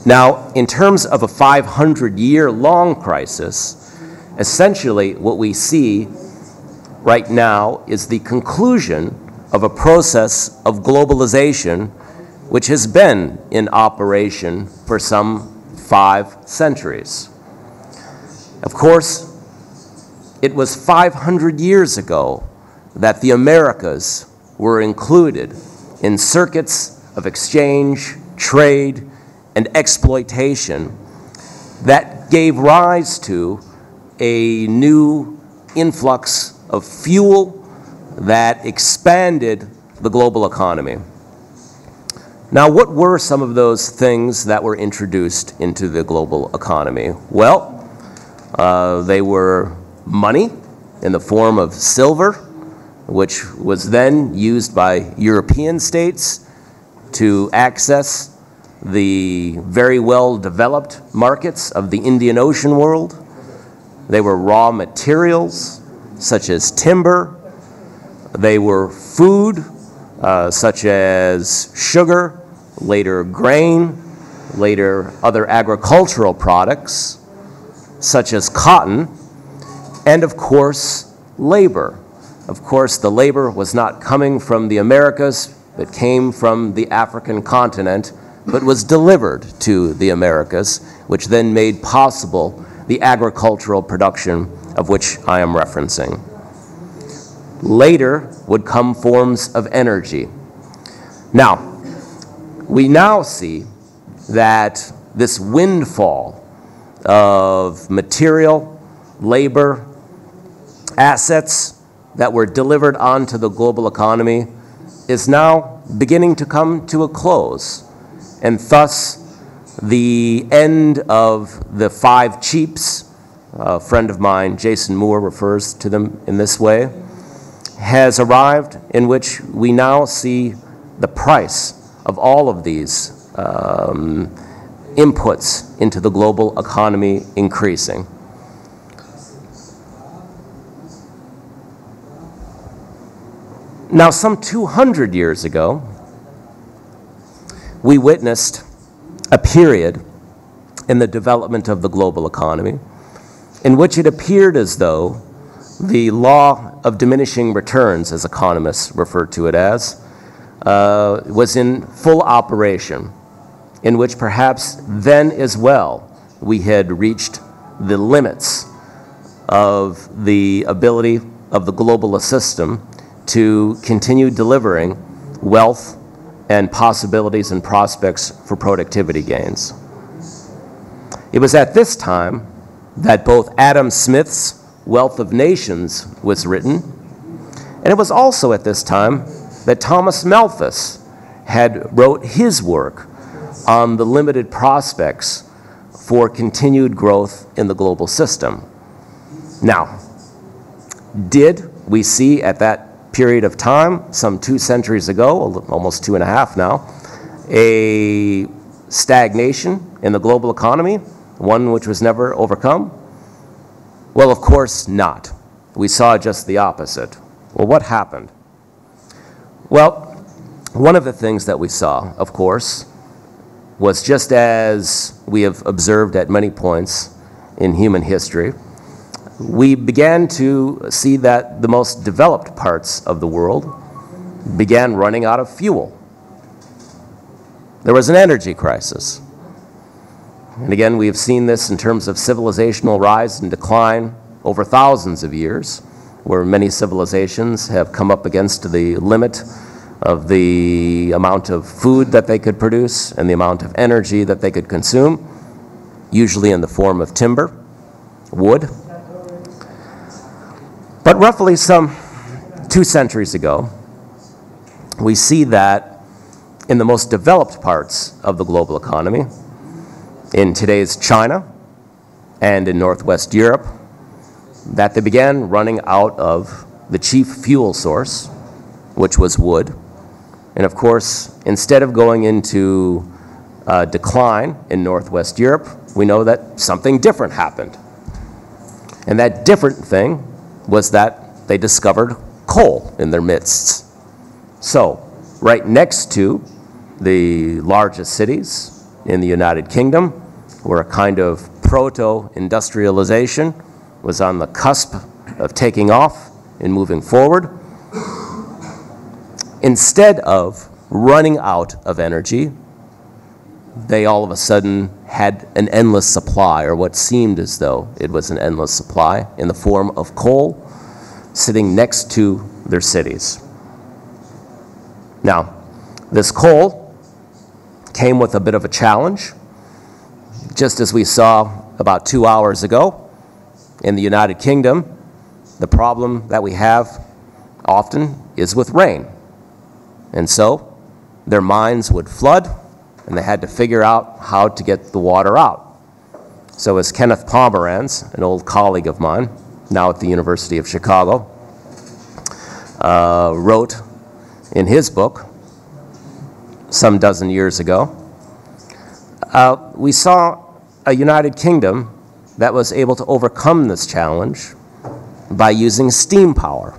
Now, in terms of a 500-year-long crisis, essentially what we see right now is the conclusion of a process of globalization which has been in operation for some 5 centuries. Of course, it was 500 years ago that the Americas were included in circuits of exchange, trade, and exploitation that gave rise to a new influx of fuel that expanded the global economy. Now, what were some of those things that were introduced into the global economy? Well, they were money in the form of silver, which was then used by European states to access the very well-developed markets of the Indian Ocean world. They were raw materials, such as timber. They were food, such as sugar, later grain, later other agricultural products, such as cotton, and of course, labor. Of course, the labor was not coming from the Americas, but came from the African continent, but was delivered to the Americas, which then made possible the agricultural production of which I am referencing. Later would come forms of energy. Now, we now see that this windfall of material, labor, assets that were delivered onto the global economy is now beginning to come to a close. And thus, the end of the 5 cheaps, a friend of mine, Jason Moore, refers to them in this way, has arrived, in which we now see the price of all of these inputs into the global economy increasing. Now, some 200 years ago, we witnessed a period in the development of the global economy in which it appeared as though the law of diminishing returns, as economists refer to it as, was in full operation, in which perhaps then as well we had reached the limits of the ability of the globalist system to continue delivering wealth and possibilities and prospects for productivity gains. It was at this time that both Adam Smith's Wealth of Nations was written, and it was also at this time that Thomas Malthus had wrote his work on the limited prospects for continued growth in the global system. Now, did we see at that period of time, some 2 centuries ago, almost 2.5 now, a stagnation in the global economy, one which was never overcome? Well, of course not. We saw just the opposite. Well, what happened? Well, one of the things that we saw, of course, was just as we have observed at many points in human history, we began to see that the most developed parts of the world began running out of fuel. There was an energy crisis. And again, we have seen this in terms of civilizational rise and decline over thousands of years, where many civilizations have come up against the limit of the amount of food that they could produce and the amount of energy that they could consume, usually in the form of timber, wood. But roughly some 2 centuries ago, we see that in the most developed parts of the global economy, in today's China and in Northwest Europe, that they began running out of the chief fuel source, which was wood. And of course, instead of going into decline in Northwest Europe, we know that something different happened. And that different thing was that they discovered coal in their midst. So, right next to the largest cities in the United Kingdom, where a kind of proto-industrialization was on the cusp of taking off and moving forward. Instead of running out of energy, they all of a sudden had an endless supply, or what seemed as though it was an endless supply, in the form of coal sitting next to their cities. Now, this coal came with a bit of a challenge. Just as we saw about 2 hours ago in the United Kingdom, the problem that we have often is with rain. And so their mines would flood, and they had to figure out how to get the water out. So as Kenneth Pomeranz, an old colleague of mine, now at the University of Chicago, wrote in his book some dozen years ago, we saw a United Kingdom that was able to overcome this challenge by using steam power.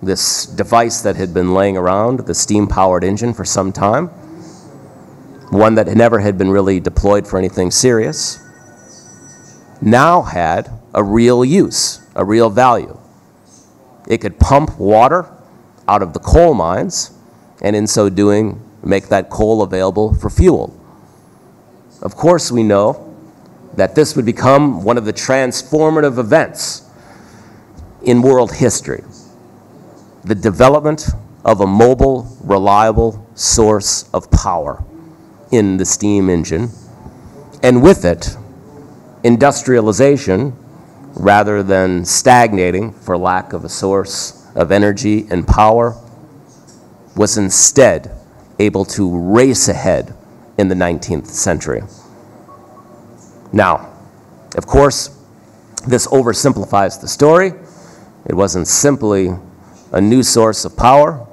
This device that had been laying around, the steam-powered engine, for some time, one that never had been really deployed for anything serious, now had a real use, a real value. It could pump water out of the coal mines, and in so doing, make that coal available for fuel. Of course, we know that this would become one of the transformative events in world history. The development of a mobile, reliable source of power in the steam engine, and with it, industrialization, rather than stagnating for lack of a source of energy and power, was instead able to race ahead in the 19th century. Now, of course, this oversimplifies the story. It wasn't simply a new source of power,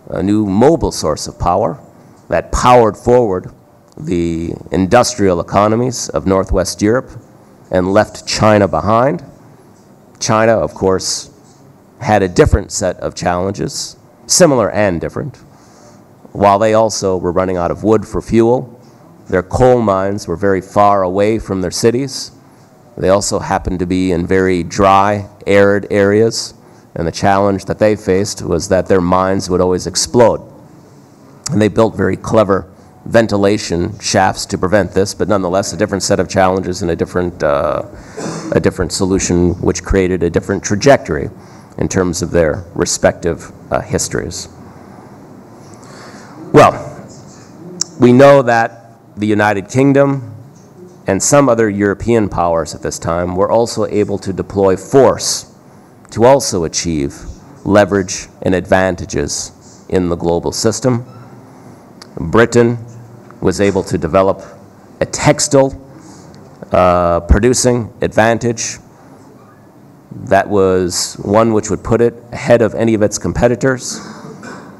a new mobile source of power that powered forward the industrial economies of Northwest Europe and left China behind. China, of course, had a different set of challenges, similar and different. While they also were running out of wood for fuel, their coal mines were very far away from their cities. They also happened to be in very dry, arid areas, and the challenge that they faced was that their mines would always explode. And they built very clever ventilation shafts to prevent this, but nonetheless a different set of challenges and a different solution, which created a different trajectory in terms of their respective histories. Well, we know that the United Kingdom and some other European powers at this time were also able to deploy force to also achieve leverage and advantages in the global system. Britain was able to develop a textile producing advantage that was one which would put it ahead of any of its competitors.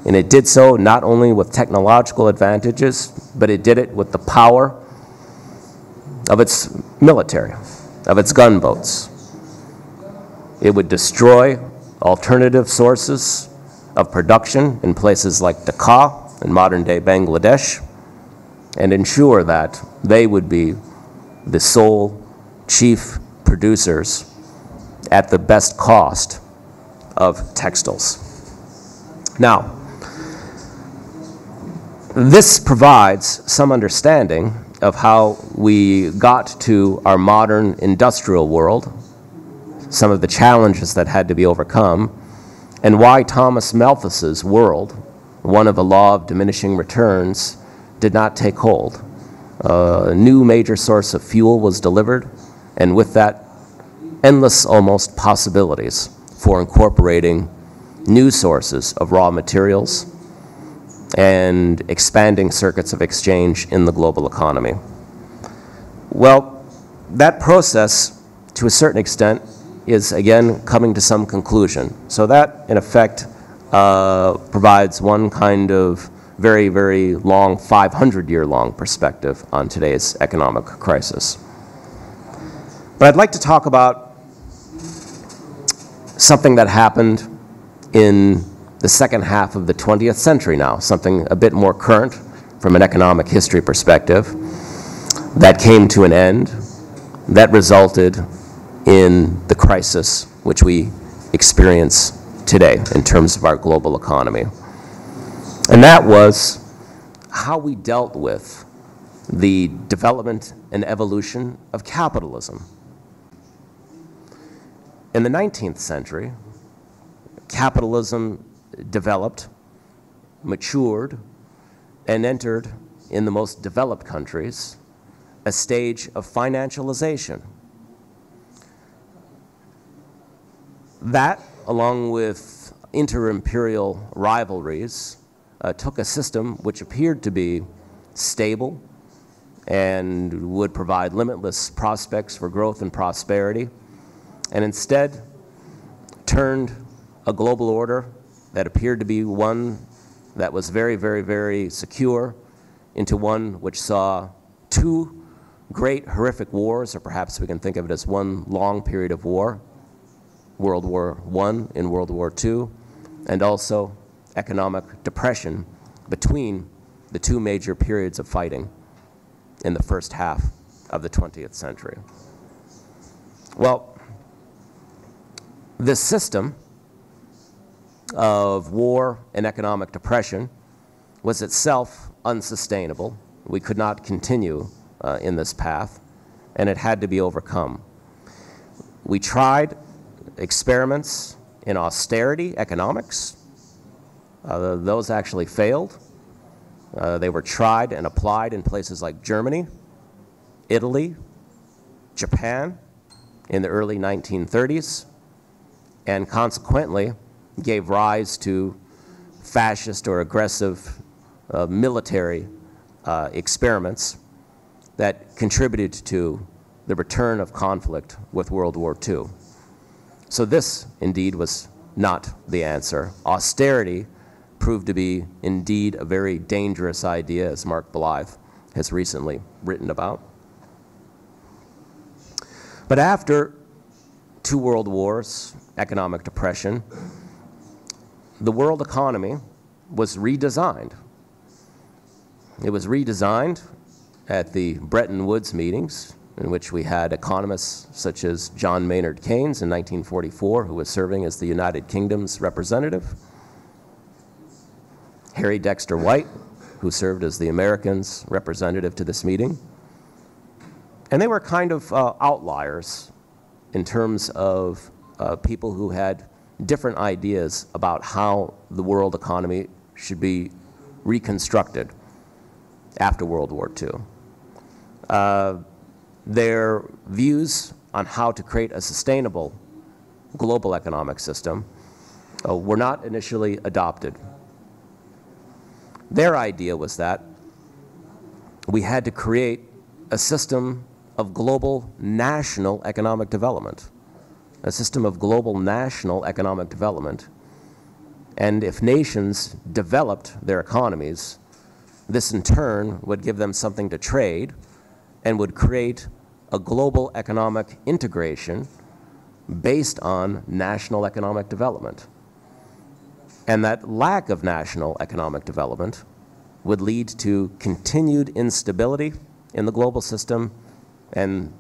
And it did so not only with technological advantages, but it did it with the power of its military, of its gunboats. It would destroy alternative sources of production in places like Dhaka in modern-day Bangladesh and ensure that they would be the sole chief producers at the best cost of textiles. Now, this provides some understanding of how we got to our modern industrial world, some of the challenges that had to be overcome, and why Thomas Malthus's world, one of the law of diminishing returns, did not take hold. A new major source of fuel was delivered, and with that, endless almost possibilities for incorporating new sources of raw materials and expanding circuits of exchange in the global economy. Well, that process, to a certain extent, is again coming to some conclusion. So that, in effect, provides one kind of very, very long, 500-year-long perspective on today's economic crisis. But I'd like to talk about something that happened in the second half of the 20th century now, something a bit more current from an economic history perspective. that came to an end, that resulted in the crisis which we experience today in terms of our global economy. And that was how we dealt with the development and evolution of capitalism. In the 19th century, capitalism developed, matured, and entered in the most developed countries a stage of financialization. That, along with inter-imperial rivalries, took a system which appeared to be stable and would provide limitless prospects for growth and prosperity, and instead turned a global order that appeared to be one that was very, very, very secure into one which saw two great horrific wars, or perhaps we can think of it as one long period of war, World War I and World War II, and also economic depression between the two major periods of fighting in the first half of the 20th century. Well, this system of war and economic depression was itself unsustainable. We could not continue in this path, and it had to be overcome. We tried experiments in austerity economics. Those actually failed. They were tried and applied in places like Germany, Italy, Japan in the early 1930s, and consequently gave rise to fascist or aggressive military experiments that contributed to the return of conflict with World War II. So this, indeed, was not the answer. Austerity proved to be, indeed, a very dangerous idea, as Mark Blythe has recently written about. But after two world wars, economic depression, the world economy was redesigned. It was redesigned at the Bretton Woods meetings, in which we had economists such as John Maynard Keynes in 1944, who was serving as the United Kingdom's representative, Harry Dexter White, who served as the Americans' representative to this meeting. And they were kind of outliers in terms of people who had different ideas about how the world economy should be reconstructed after World War II. Their views on how to create a sustainable global economic system were not initially adopted. Their idea was that we had to create a system of global national economic development, a system of global national economic development. And if nations developed their economies, this in turn would give them something to trade and would create a global economic integration based on national economic development. And that lack of national economic development would lead to continued instability in the global system and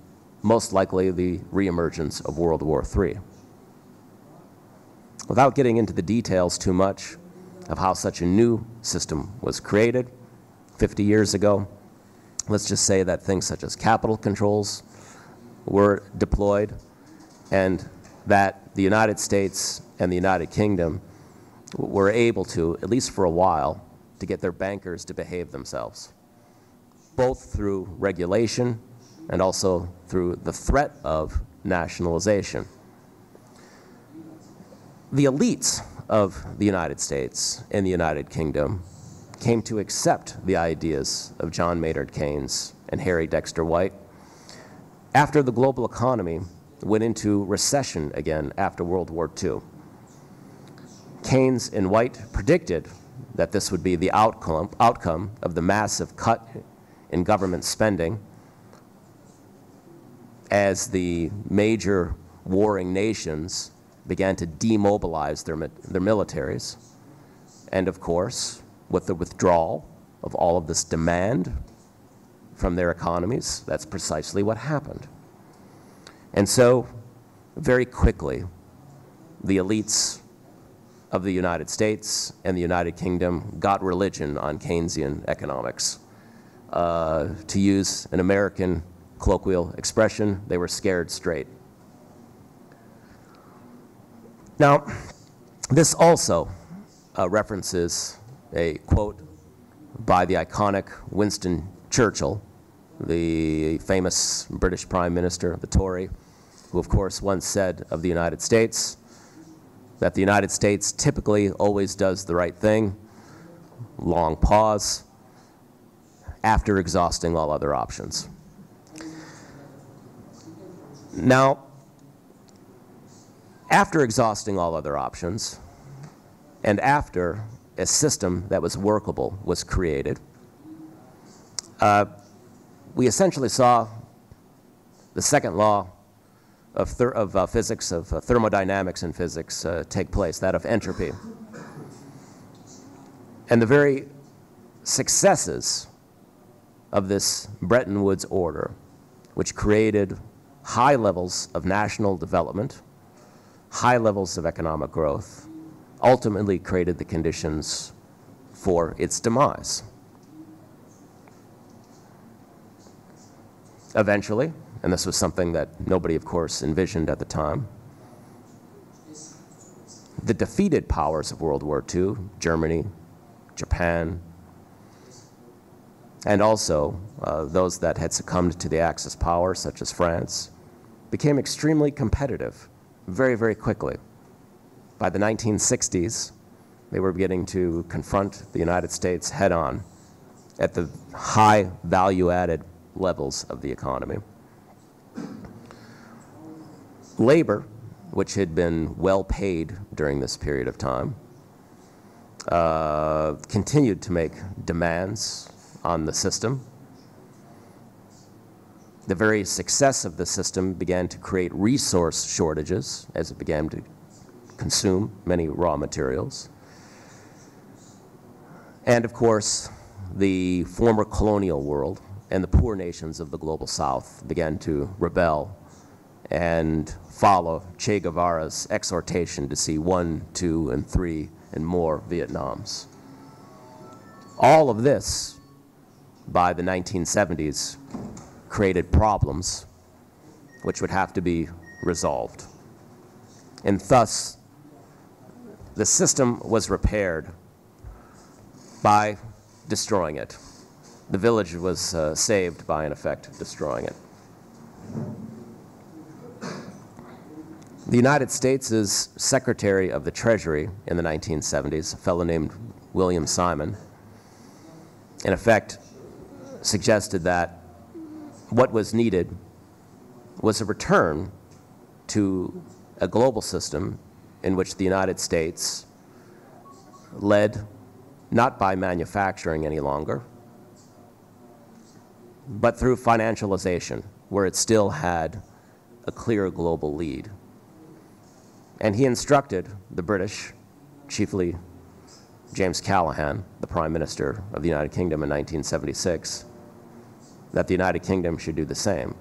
most likely the reemergence of World War III. Without getting into the details too much of how such a new system was created 50 years ago, let's just say that things such as capital controls were deployed and that the United States and the United Kingdom were able to, at least for a while, to get their bankers to behave themselves, both through regulation and also through the threat of nationalization. The elites of the United States and the United Kingdom came to accept the ideas of John Maynard Keynes and Harry Dexter White after the global economy went into recession again after World War II. Keynes and White predicted that this would be the outcome of the massive cut in government spending as the major warring nations began to demobilize their militaries. And of course, with the withdrawal of all of this demand, from their economies. That's precisely what happened. And so, very quickly, the elites of the United States and the United Kingdom got religion on Keynesian economics. To use an American colloquial expression, they were scared straight. Now, this also references a quote by the iconic Winston Churchill, the famous British Prime Minister, the Tory, who of course once said of the United States that the United States typically always does the right thing, long pause, after exhausting all other options. Now, after exhausting all other options, and after a system that was workable was created, we essentially saw the second law of physics, of thermodynamics in physics take place, that of entropy. And the very successes of this Bretton Woods order, which created high levels of national development, high levels of economic growth, ultimately created the conditions for its demise. Eventually, and this was something that nobody, of course, envisioned at the time, the defeated powers of World War II, Germany, Japan, and also those that had succumbed to the Axis power, such as France, became extremely competitive very, very quickly. By the 1960s, they were beginning to confront the United States head-on at the high value-added levels of the economy. Labor, which had been well paid during this period of time, continued to make demands on the system. The very success of the system began to create resource shortages as it began to consume many raw materials. And of course, the former colonial world and the poor nations of the global South began to rebel and follow Che Guevara's exhortation to see 1, 2, and 3 and more Vietnams. All of this, by the 1970s, created problems which would have to be resolved. And thus, the system was repaired by destroying it. The village was saved by, in effect, destroying it. The United States' Secretary of the Treasury in the 1970s, a fellow named William Simon, in effect suggested that what was needed was a return to a global system in which the United States led not by manufacturing any longer, but through financialization, where it still had a clear global lead. And he instructed the British, chiefly James Callaghan, the Prime Minister of the United Kingdom in 1976, that the United Kingdom should do the same.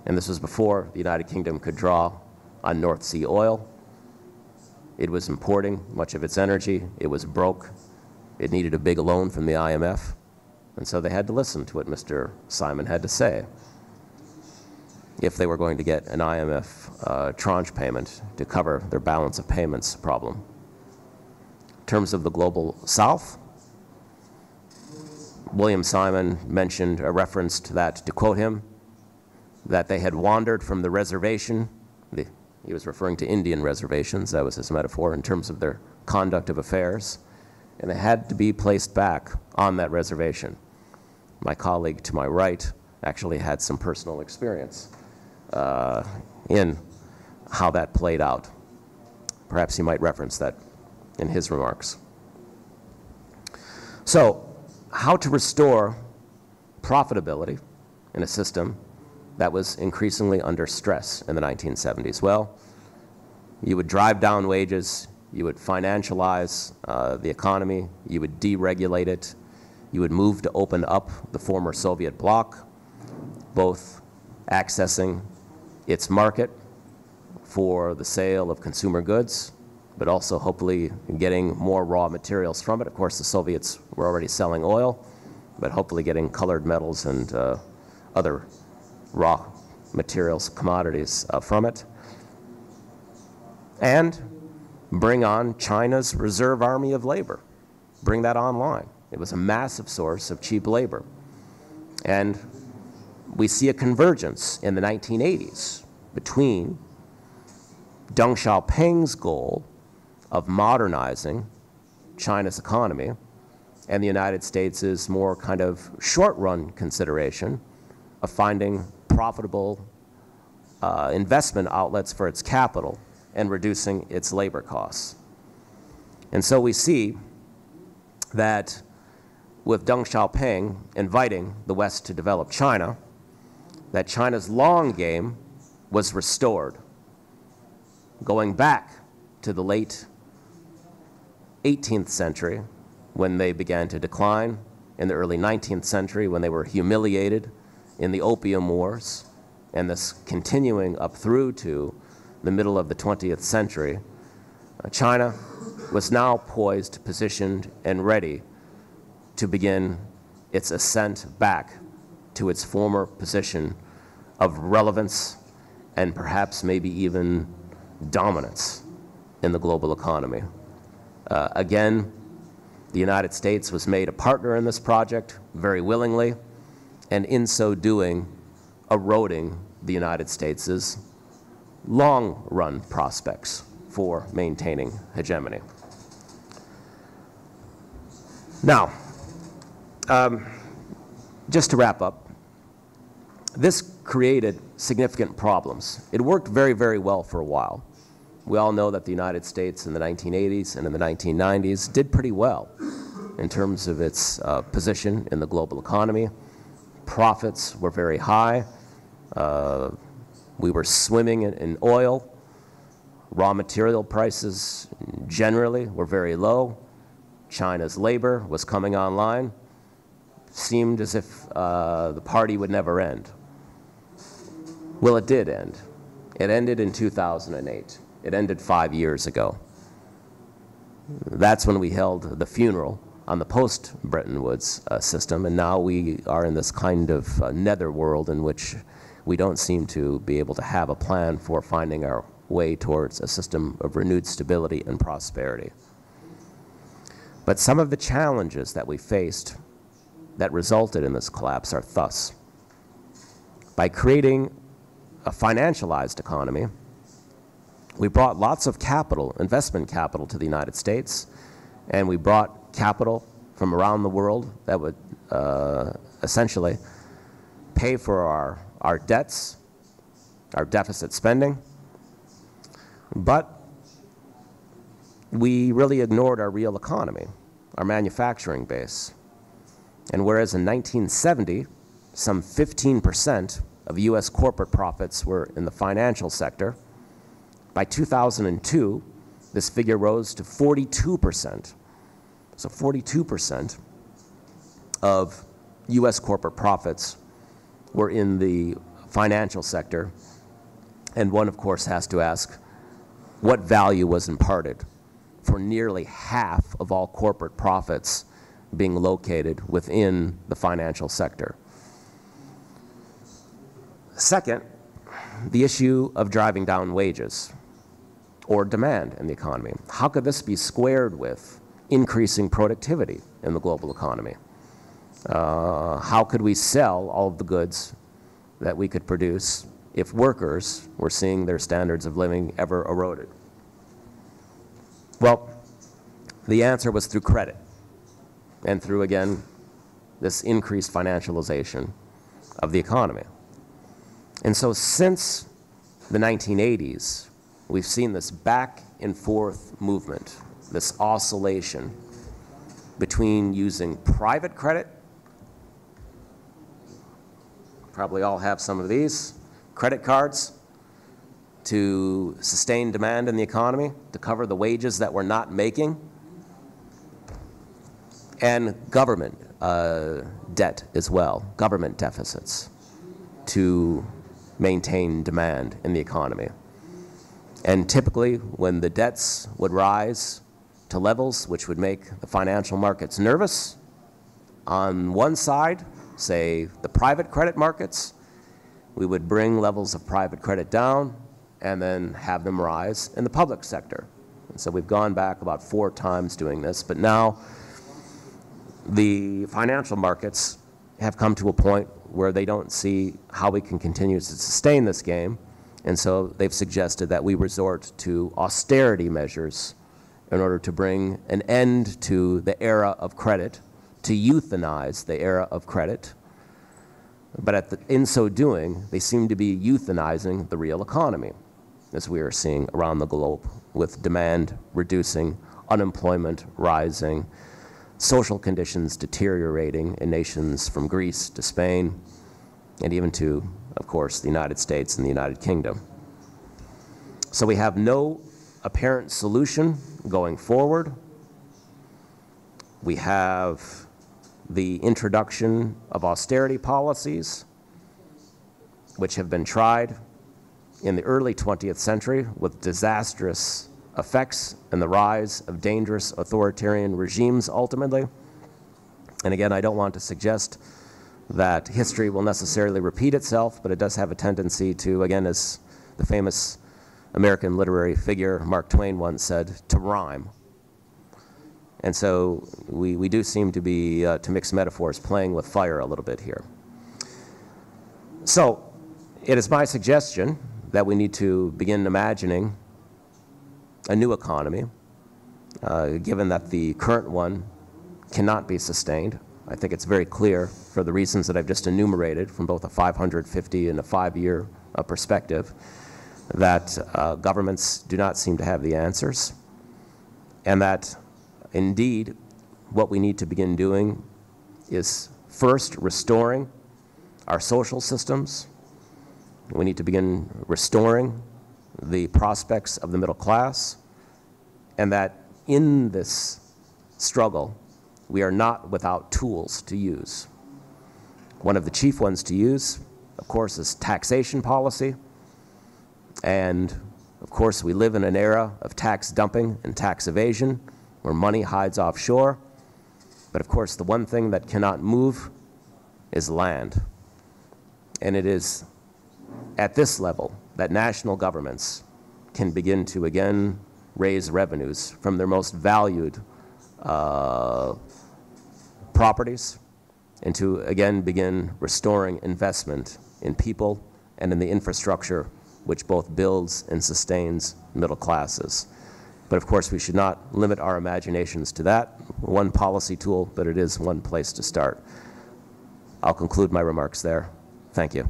And this was before the United Kingdom could draw on North Sea oil. It was importing much of its energy. It was broke. It needed a big loan from the IMF. And so they had to listen to what Mr. Simon had to say if they were going to get an IMF tranche payment to cover their balance of payments problem. In terms of the global South, William Simon mentioned a reference to that, to quote him, that they had wandered from the reservation. He was referring to Indian reservations, that was his metaphor, in terms of their conduct of affairs, and they had to be placed back on that reservation. My colleague to my right actually had some personal experience in how that played out. Perhaps he might reference that in his remarks. So, how to restore profitability in a system that was increasingly under stress in the 1970s? Well, you would drive down wages, you would financialize the economy, you would deregulate it, you would move to open up the former Soviet bloc, both accessing its market for the sale of consumer goods, but also hopefully getting more raw materials from it. Of course, the Soviets were already selling oil, but hopefully getting colored metals and other raw materials, commodities from it. And bring on China's reserve army of labor. Bring that online. It was a massive source of cheap labor. And we see a convergence in the 1980s between Deng Xiaoping's goal of modernizing China's economy and the United States' more kind of short-run consideration of finding profitable investment outlets for its capital and reducing its labor costs. And so we see that with Deng Xiaoping inviting the West to develop China, that China's long game was restored, going back to the late 18th century when they began to decline, in the early 19th century when they were humiliated in the Opium Wars, and this continuing up through to the middle of the 20th century. China was now poised, positioned, and ready to begin its ascent back to its former position of relevance and perhaps maybe even dominance in the global economy. Again, the United States was made a partner in this project very willingly, and in so doing, eroding the United States' long-run prospects for maintaining hegemony. Now, just to wrap up, this created significant problems. It worked very, very well for a while. We all know that the United States in the 1980s and in the 1990s did pretty well in terms of its position in the global economy. Profits were very high. We were swimming in oil. Raw material prices generally were very low. China's labor was coming online. Seemed as if the party would never end. Well, it did end. It ended in 2008. It ended 5 years ago. That's when we held the funeral on the post-Bretton Woods system, and now we are in this kind of netherworld in which we don't seem to be able to have a plan for finding our way towards a system of renewed stability and prosperity. But some of the challenges that we faced that resulted in this collapse are thus. By creating a financialized economy, we brought lots of capital, investment capital, to the United States, and we brought capital from around the world that would essentially pay for our debts, our deficit spending, but we really ignored our real economy, our manufacturing base. And whereas in 1970, some 15% of U.S. corporate profits were in the financial sector, by 2002, this figure rose to 42%. So 42% of U.S. corporate profits were in the financial sector. And one, of course, has to ask, what value was imparted for nearly half of all corporate profits being located within the financial sector? Second, the issue of driving down wages or demand in the economy. How could this be squared with increasing productivity in the global economy? How could we sell all of the goods that we could produce if workers were seeing their standards of living ever eroded? Well, the answer was through credit and through, again, this increased financialization of the economy. And so since the 1980s, we've seen this back and forth movement, this oscillation between using private credit, probably all have some of these, credit cards, to sustain demand in the economy, to cover the wages that we're not making, and government debt as well, government deficits. to maintain demand in the economy. And typically, when the debts would rise to levels which would make the financial markets nervous, on one side, say the private credit markets, we would bring levels of private credit down and then have them rise in the public sector. And so we've gone back about 4 times doing this, but now the financial markets have come to a point where they don't see how we can continue to sustain this game, and so they've suggested that we resort to austerity measures in order to bring an end to the era of credit, to euthanize the era of credit. But in so doing, they seem to be euthanizing the real economy, as we are seeing around the globe, with demand reducing, unemployment rising, social conditions deteriorating in nations from Greece to Spain, and even to, of course, the United States and the United Kingdom. So we have no apparent solution going forward. We have the introduction of austerity policies, which have been tried in the early 20th century with disastrous effects and the rise of dangerous authoritarian regimes ultimately. And again, I don't want to suggest that history will necessarily repeat itself, but it does have a tendency to, again, as the famous American literary figure Mark Twain once said, to rhyme. And so we do seem to be, to mix metaphors, playing with fire a little bit here. So it is my suggestion that we need to begin imagining a new economy, given that the current one cannot be sustained. I think it's very clear, for the reasons that I've just enumerated, from both a 550 and a 5-year perspective, that governments do not seem to have the answers, and that indeed what we need to begin doing is first restoring our social systems. We need to begin restoring the prospects of the middle class, and that in this struggle, we are not without tools to use. One of the chief ones to use, of course, is taxation policy. And of course, we live in an era of tax dumping and tax evasion, where money hides offshore. But of course, the one thing that cannot move is land. And it is at this level that national governments can begin to again raise revenues from their most valued properties, and to again begin restoring investment in people and in the infrastructure which both builds and sustains middle classes. But of course, we should not limit our imaginations to that one policy tool, but it is one place to start. I'll conclude my remarks there. Thank you.